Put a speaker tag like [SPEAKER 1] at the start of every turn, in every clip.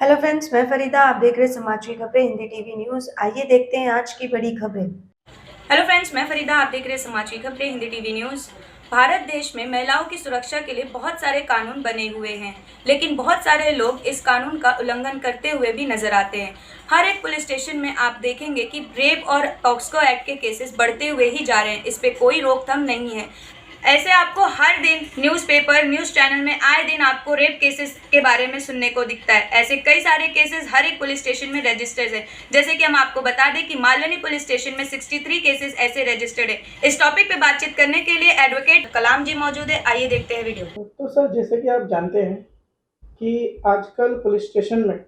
[SPEAKER 1] Hello friends, मैं फरीदा। आप देख रहे हैं समाज की खबरें हिंदी टीवी न्यूज। आइए देखते हैं आज की बड़ी खबरें।
[SPEAKER 2] हेलो फ्रेंड्स, मैं फरीदा। आप देख रहे हैं समाज की खबरें हिंदी टीवी न्यूज। भारत देश में महिलाओं की सुरक्षा के लिए बहुत सारे कानून बने हुए हैं, लेकिन बहुत सारे लोग इस कानून का उल्लंघन करते हुए भी नजर आते हैं। हर एक पुलिस स्टेशन में आप देखेंगे कि रेप और पॉक्सो एक्ट के केसेस बढ़ते हुए ही जा रहे हैं। इस पे कोई रोकथाम नहीं है। ऐसे आपको हर दिन न्यूज़पेपर, न्यूज़ चैनल में आए दिन आपको रेप केसेस के बारे में सुनने को दिखता है। ऐसे कई सारे केसेस हर एक पुलिस स्टेशन में रजिस्टर्ड है। जैसे कि हम आपको बता दें कि मालवनी पुलिस स्टेशन में 63 केसेस ऐसे रजिस्टर्ड है। इस टॉपिक पे बातचीत करने के लिए एडवोकेट कलाम जी मौजूद है। आइए देखते हैं वीडियो।
[SPEAKER 3] तो सर, जैसे कि आप जानते हैं कि आजकल पुलिस स्टेशन में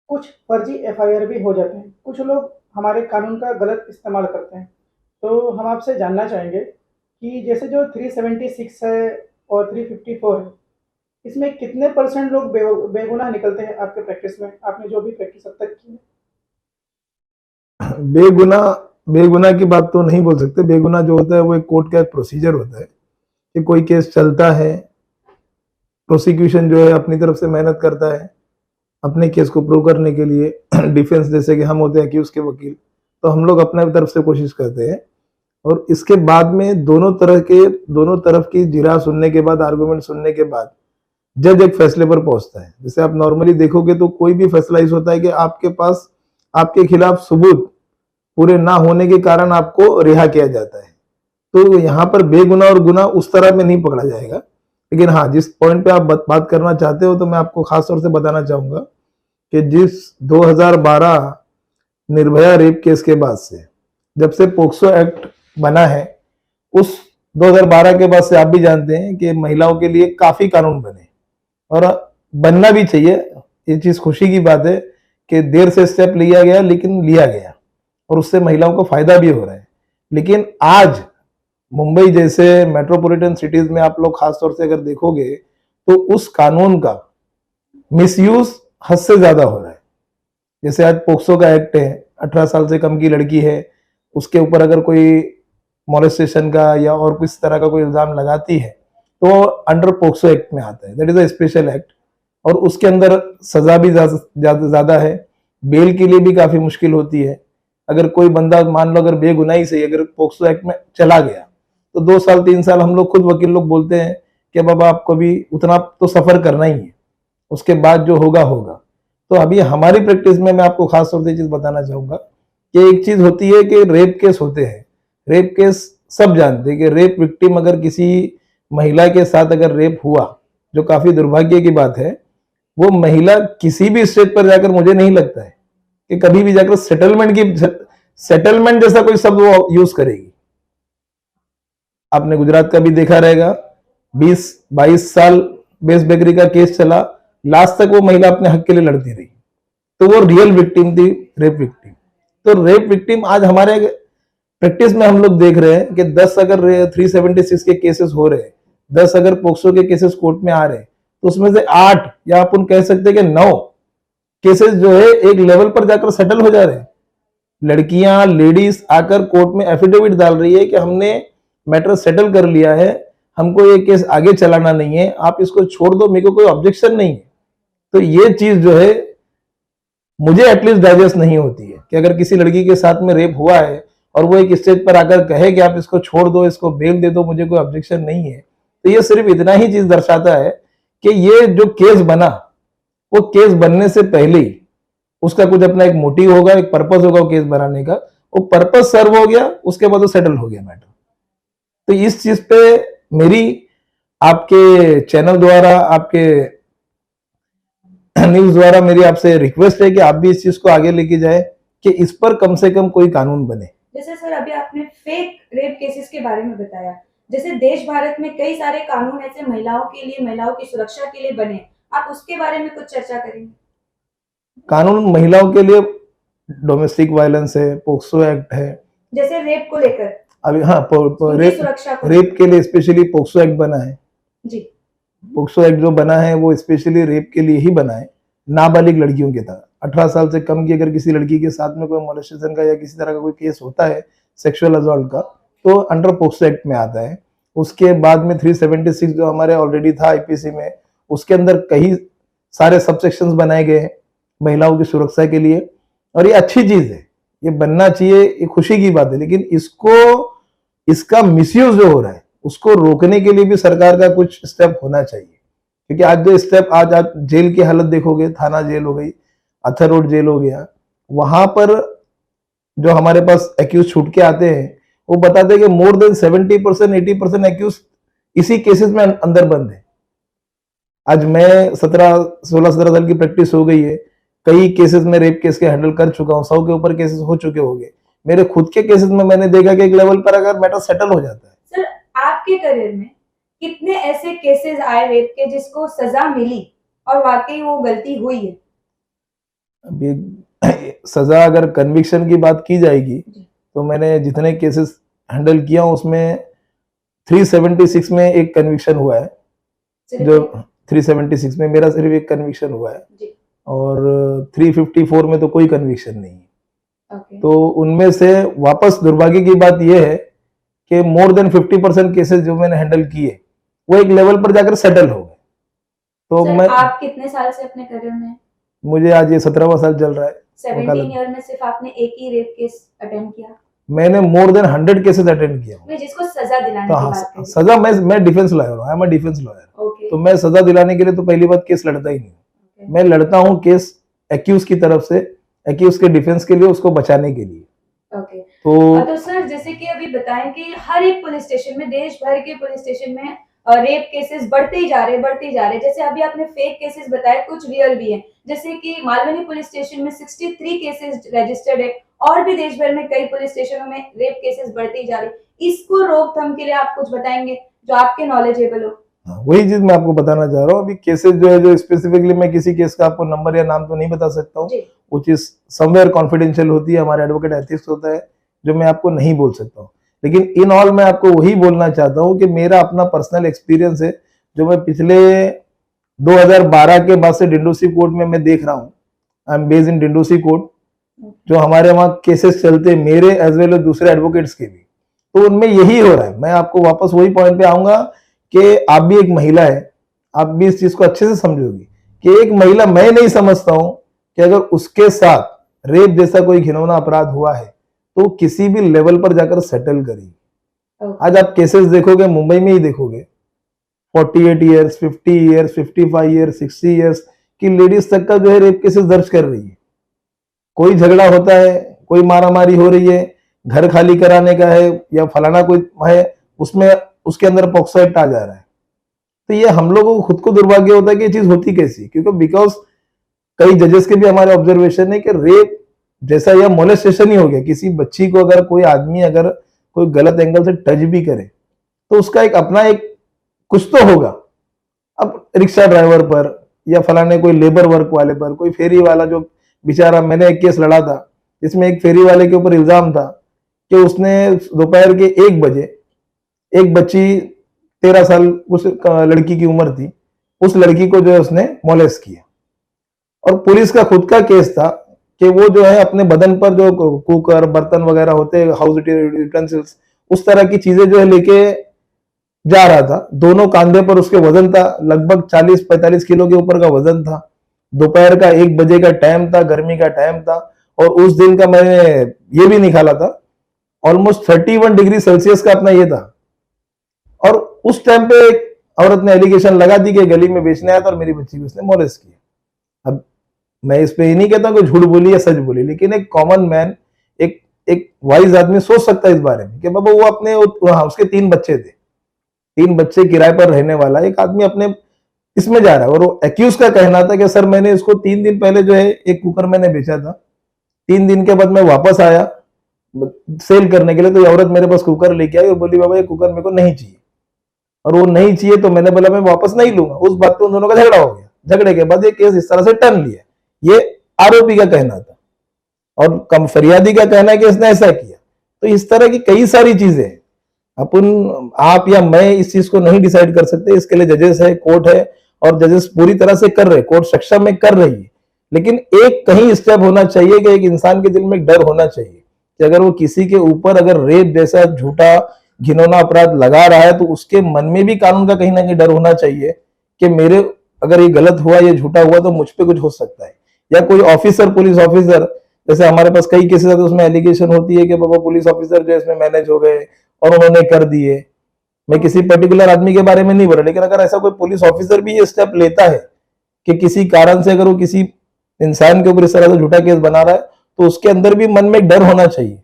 [SPEAKER 3] कुछ फर्जी एफआईआर भी हो जाते हैं। कुछ लोग हमारे कानून का गलत इस्तेमाल करते हैं। तो हम आपसे जानना चाहेंगे कि जैसे जो 376 है और 354 है, इसमें कितने परसेंट लोग बेगुनाह निकलते हैं आपके प्रैक्टिस में? आपने जो भी प्रैक्टिस अब तक की है।
[SPEAKER 4] बेगुनाह बेगुनाह की बात तो नहीं बोल सकते। बेगुनाह जो होता है वो एक कोर्ट का एक प्रोसीजर होता है कि कोई केस चलता है, प्रोसिक्यूशन जो है अपनी तरफ से मेहनत करता है अपने केस को प्रूव करने के लिए। डिफेंस जैसे कि हम होते हैं अक्यूज के वकील, तो हम लोग अपने तरफ से कोशिश करते हैं और इसके बाद में दोनों तरफ की जिरा सुनने के बाद, आर्गुमेंट सुनने के बाद जज एक फैसले पर पहुंचता है। जैसे आप नॉर्मली देखोगे तो कोई भी फैसला इस होता है कि आपके पास आपके खिलाफ सबूत पूरे ना होने के कारण आपको रिहा किया जाता है। तो यहाँ पर बेगुनाह और गुनाह उस तरह में नहीं पकड़ा जाएगा। लेकिन हाँ, जिस पॉइंट पे आप बात करना चाहते हो तो मैं आपको खास तौर से बताना चाहूंगा कि जिस 2012 निर्भया रेप केस के बाद से, जब से पोक्सो एक्ट बना है, उस 2012 के बाद से आप भी जानते हैं कि महिलाओं के लिए काफी कानून बने और बनना भी चाहिए। ये चीज खुशी की बात है कि देर से स्टेप लिया गया, लेकिन लिया गया और उससे महिलाओं को फायदा भी हो रहा है। लेकिन आज मुंबई जैसे मेट्रोपॉलिटन सिटीज में आप लोग खास तौर से अगर देखोगे तो उस कानून का मिसयूज हद से ज्यादा हो रहा है। जैसे आज पोक्सो का एक्ट है, 18 साल से कम की लड़की है, उसके ऊपर अगर कोई मोलेस्टेशन का या और किस तरह का कोई इल्जाम लगाती है तो अंडर पोक्सो एक्ट में आता है। That is a special act और उसके अंदर सजा भी ज्यादा है। बेल के लिए भी काफी मुश्किल होती है। अगर कोई बंदा मान लो अगर बेगुनाही से अगर पोक्सो एक्ट में चला गया तो 2 साल 3 साल हम लोग खुद वकील लोग बोलते हैं कि बाबा आपको भी उतना तो सफर करना ही है, उसके बाद जो होगा होगा। तो अभी हमारी प्रैक्टिस में मैं आपको खास तौर से चीज बताना चाहूंगा कि एक चीज होती है कि रेप केस होते हैं। रेप केस सब जानते हैं कि रेप विक्टिम अगर किसी महिला के साथ अगर रेप हुआ, जो काफी दुर्भाग्य की बात है, वो महिला किसी भी स्टेज पर जाकर मुझे नहीं लगता है कि कभी भी जाकर सेटलमेंट जैसा कोई शब्द वो यूज करेगी। आपने गुजरात का भी देखा रहेगा, 20-22 साल बेस बेकरी का केस चला, लास्ट तक वो महिला अपने हक के लिए लड़ती रही। तो वो रियल विक्टिम थी, रेप विक्टिम। तो रेप विक्टिम आज हमारे प्रैक्टिस में हम लोग देख रहे हैं कि 10 अगर 376 के केसेस हो रहे, 10 अगर पोक्सो के केसेस कोर्ट में आ रहे, तो उसमें से 8 या अपन कह सकते हैं कि 9 केसेस जो है एक लेवल पर जाकर सेटल हो जा रहे हैं। लड़कियां, लेडीज आकर कोर्ट में एफिडेविट डाल रही है कि हमने मैटर सेटल कर लिया है, हमको ये केस आगे चलाना नहीं है, आप इसको छोड़ दो, मेरे को कोई ऑब्जेक्शन नहीं है। तो ये चीज जो है मुझे एटलीस्ट डाइजेस्ट नहीं होती है कि अगर किसी लड़की के साथ में रेप हुआ है और वो एक स्टेज पर आकर कहे कि आप इसको छोड़ दो, इसको बेल दे दो, मुझे कोई ऑब्जेक्शन नहीं है। तो ये सिर्फ इतना ही चीज दर्शाता है कि ये जो केस बना, वो केस बनने से पहले ही उसका कुछ अपना एक मोटिव होगा, एक पर्पस होगा केस बनाने का। वो पर्पस सर्व हो गया, उसके बाद वो सेटल हो गया मैटर। तो इस चीज पे मेरी आपके चैनल द्वारा, आपके न्यूज द्वारा मेरी आपसे रिक्वेस्ट है कि आप भी इस चीज को आगे लेके जाए कि इस पर कम से कम कोई कानून बने।
[SPEAKER 1] जैसे सर अभी आपने फेक रेप केसेस के बारे में बताया, जैसे देश भारत में कई सारे कानून ऐसे महिलाओं के लिए, महिलाओं की सुरक्षा के लिए बने, आप उसके बारे में कुछ चर्चा करेंगे?
[SPEAKER 4] कानून महिलाओं के लिए डोमेस्टिक वायलेंस है, पोक्सो एक्ट है,
[SPEAKER 1] जैसे रेप को लेकर
[SPEAKER 4] अभी हाँ रेप के लिए स्पेशली पोक्सो एक्ट बना है
[SPEAKER 1] जी।
[SPEAKER 4] पोक्सो एक्ट जो बना है वो स्पेशली रेप के लिए ही बना है, नाबालिग लड़कियों के तहत। 18 साल से कम की अगर किसी लड़की के साथ में कोई मोलेस्टेशन का या किसी तरह का कोई केस होता है सेक्सुअल असॉल्ट का, तो अंडर पोक्सो एक्ट में आता है। उसके बाद में 376 जो हमारे ऑलरेडी था आईपीसी में, उसके अंदर कई सारे सबसेक्शंस बनाए गए हैं महिलाओं की सुरक्षा के लिए, और ये अच्छी चीज है, ये बनना चाहिए, ये खुशी की बात है। लेकिन इसका मिसयूज जो हो रहा है उसको रोकने के लिए भी सरकार का कुछ स्टेप होना चाहिए। क्योंकि आज जो स्टेप, आज आप जेल की हालत देखोगे, थाना जेल हो गई, अथर रोड जेल हो गया, वहां पर जो हमारे पास एक्यूज छूट के आते हैं वो बताते हैं कि मोर देन 70% 80% एक्यूज इसी केसेस में अंदर बंद है। आज मैं 16-17 साल की प्रैक्टिस हो गई है, कई केसेस में रेप केस के हैंडल कर चुका हूँ, 100 के ऊपर केसेस हो चुके होंगे। मेरे खुद के केसेस में मैंने देखा कि एक लेवल पर अगर मैटर सेटल हो जाता है।
[SPEAKER 1] सर, आपके करियर में कितने ऐसे केसेस आए रेप के जिसको सजा मिली और वाकई वो गलती हुई है?
[SPEAKER 4] अभी सजा अगर कन्विक्शन की बात की जाएगी तो मैंने जितने केसेस हैंडल किया उसमें 376 में एक कन्विक्शन हुआ है, जो 376 में मेरा सिर्फ एक कन्विक्शन हुआ है
[SPEAKER 1] जी।
[SPEAKER 4] और 354 में तो कोई कन्विक्शन नहीं है।
[SPEAKER 1] ओके।
[SPEAKER 4] तो उनमें से वापस दुर्भाग्य की बात यह है कि मोर देन 50% केसेस जो मैंने हैंडल किए वो एक लेवल पर जाकर सेटल हो गए। तो
[SPEAKER 1] सर,
[SPEAKER 4] मैं,
[SPEAKER 1] आप कितने साल से अपने करियर में?
[SPEAKER 4] मुझे आज ये 17वां साल चल रहा है।
[SPEAKER 1] 17 ईयर में सिर्फ आपने एक ही रेप केस अटेंड किया?
[SPEAKER 4] मैंने मोर देन 100 केसेस अटेंड किया।
[SPEAKER 1] मैं जिसको सजा दिलाने
[SPEAKER 4] तो
[SPEAKER 1] की
[SPEAKER 4] हाँ,
[SPEAKER 1] बात कर रही
[SPEAKER 4] सजा मैं डिफेंस लॉयर हूँ, I am a defence lawyer.
[SPEAKER 1] Okay.
[SPEAKER 4] तो मैं सजा दिलाने के लिए तो पहली बात केस लड़ता ही नहीं,
[SPEAKER 1] ओके।
[SPEAKER 4] मैं लड़ता हूँ केस एक्यूज की तरफ से, एक्यूज के डिफेंस के लिए, उसको बचाने के लिए।
[SPEAKER 1] ओके।
[SPEAKER 4] तो
[SPEAKER 1] सर, जैसे कि अभी बताएं कि हर एक पुलिस स्टेशन में, देश भर के पुलिस स्टेशन में रेप केसेस बढ़ते ही जा रहे। जैसे अभी आपने फेक केसेस बताए, कुछ रियल भी हैं। जैसे कि मालवनी पुलिस स्टेशन में 63 केसेस रजिस्टर्ड है और भी देश भर में कई पुलिस स्टेशनों में रेप केसेस बढ़ते ही जा रहे। इसको रोकथाम के लिए आप कुछ बताएंगे जो आपके नॉलेजेबल हो?
[SPEAKER 4] वही चीज मैं आपको बताना चाह रहा हूँ। अभी केसेस जो है, जो स्पेसिफिकली मैं किसी केस का आपको नंबर या नाम तो नहीं बता सकता हूँ, वो चीज समवेयर कॉन्फिडेंशियल होती है, हमारे एडवोकेट एथिक्स होता है जो मैं आपको नहीं बोल सकता हूँ। लेकिन इन ऑल मैं आपको वही बोलना चाहता हूँ कि मेरा अपना पर्सनल एक्सपीरियंस है, जो मैं पिछले 2012 के बाद से डिंडोसी कोर्ट में मैं देख रहा हूँ। I am based in Dindoshi court, जो हमारे वहाँ केसेस चलते मेरे एज वेल एज दूसरे एडवोकेट्स के भी, तो उनमें यही हो रहा है। मैं आपको वापस वही पॉइंट पे आऊंगा कि आप भी एक महिला है, आप भी इस चीज को अच्छे से समझोगी कि एक महिला, मैं नहीं समझता हूं कि अगर उसके साथ रेप जैसा कोई घिनौना अपराध हुआ है तो किसी भी लेवल पर जाकर सेटल करेगी। आज आप केसेस देखोगे, मुंबई में ही देखोगे, 48 ईयर्स, 50 ईयर्स, 55 ईयर्स, 60 ईयर्स की लेडीज तक का जो है रेप केसेस दर्ज कर रही है। कोई झगड़ा होता है, कोई मारामारी हो रही है, घर खाली कराने का है या फलाना कोई है, उसमें उसके अंदर पॉक्सो एक्ट आ जा रहा है। तो ये हम लोगों को खुद को दुर्भाग्य होता है कि ये चीज होती कैसी, क्योंकि बिकॉज कई जजेस के भी हमारे ऑब्जर्वेशन है कि रेप जैसा या मोलेस्टेशन ही हो गया। किसी बच्ची को अगर कोई आदमी अगर कोई गलत एंगल से टच भी करे तो उसका एक अपना एक कुछ तो होगा। अब रिक्शा ड्राइवर पर या फलाने कोई लेबर वर्क वाले पर, कोई फेरी वाला, जो बेचारा, मैंने एक केस लड़ा था जिसमें एक फेरी वाले के ऊपर इल्जाम था कि उसने दोपहर के 1 बजे एक बच्ची 13 साल उस लड़की की उम्र थी, उस लड़की को जो है उसने मोलेस्ट किया। और पुलिस का खुद का केस था कि वो जो है अपने बदन पर जो कुकर, बर्तन वगैरह होते हैं, हाउस यूटेंसिल्स, उस तरह की चीजें जो है लेके जा रहा था। दोनों कांधे पर उसके वजन था, लगभग 40-45 किलो के ऊपर का वजन था। दोपहर का 1 बजे का टाइम था, गर्मी का टाइम था, और उस दिन का मैंने ये भी निकाला था, ऑलमोस्ट 31 डिग्री सेल्सियस का अपना ये था। और उस टाइम पे एक औरत ने एलिगेशन लगा दी कि गली में बेचने आया था और मेरी बच्ची को उसने मोलेस्ट किया। अब मैं इस पे ये नहीं कहता कि झूठ बोली या सच बोली, लेकिन एक कॉमन मैन, एक वाइज आदमी सोच सकता है इस बारे में कि बाबा वो अपने, हाँ, उसके 3 बच्चे थे, 3 बच्चे किराए पर रहने वाला एक आदमी अपने इसमें जा रहा है। और वो एक्यूज का कहना था कि सर मैंने इसको 3 दिन पहले जो है एक कुकर मैंने बेचा था, 3 दिन के बाद मैं वापस आया सेल करने के लिए, तो ये औरत मेरे पास कुकर लेके आई और बोली बाबा ये कुकर मेरे को नहीं चाहिए। और वो नहीं चाहिए तो मैंने बोला मैं वापस नहीं लूंगा। उस बात पे उन दोनों का झगड़ा हो गया। झगड़े के बाद ये केस इस तरह से टर्न लिया। ये आरोपी का कहना था और कम फरियादी का कहना है कि इसने ऐसा किया। तो इस तरह की कई सारी चीजें अपन, आप या मैं इस चीज को नहीं डिसाइड कर सकते। इसके लिए जजेस है, कोर्ट है, और जजेस पूरी तरह से कर रहे, कोर्ट सक्षम में कर रही है। लेकिन एक कहीं स्टेप होना चाहिए कि एक इंसान के दिल में एक डर होना चाहिए कि अगर वो किसी के ऊपर अगर रेप जैसा झूठा घिनौना अपराध लगा रहा है तो उसके मन में भी कानून का कहीं ना कहीं डर होना चाहिए कि मेरे अगर ये गलत हुआ, ये झूठा हुआ, तो मुझ पे कुछ हो सकता है। या कोई ऑफिसर, पुलिस ऑफिसर, जैसे हमारे पास कई केसेस आते हैं, उसमें एलिगेशन होती है कि बाबा पुलिस ऑफिसर जो है इसमें मैनेज हो गए और उन्होंने कर दिए। मैं किसी पर्टिकुलर आदमी के बारे में नहीं बोल रहा, लेकिन अगर ऐसा कोई पुलिस ऑफिसर भी ये स्टेप लेता है कि किसी कारण से अगर वो किसी इंसान के ऊपर इस तरह से झूठा केस बना रहा है, तो उसके अंदर भी मन में एक डर होना चाहिए।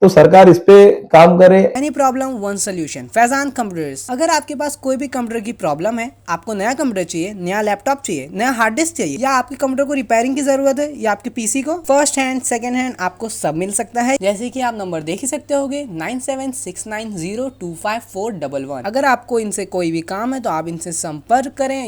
[SPEAKER 4] तो सरकार इस पे काम करे।
[SPEAKER 5] Any problem one solution, Faizan computers. अगर आपके पास कोई भी कंप्यूटर की प्रॉब्लम है, आपको नया कंप्यूटर चाहिए, नया लैपटॉप चाहिए, नया हार्ड डिस्क चाहिए, या आपके कंप्यूटर को रिपेयरिंग की जरूरत है, या आपके पीसी को, फर्स्ट हैंड सेकंड हैंड आपको सब मिल सकता है। जैसे कि आप नंबर देख ही सकते होगे 9769025411। अगर आपको इनसे कोई भी काम है तो आप इनसे संपर्क करें।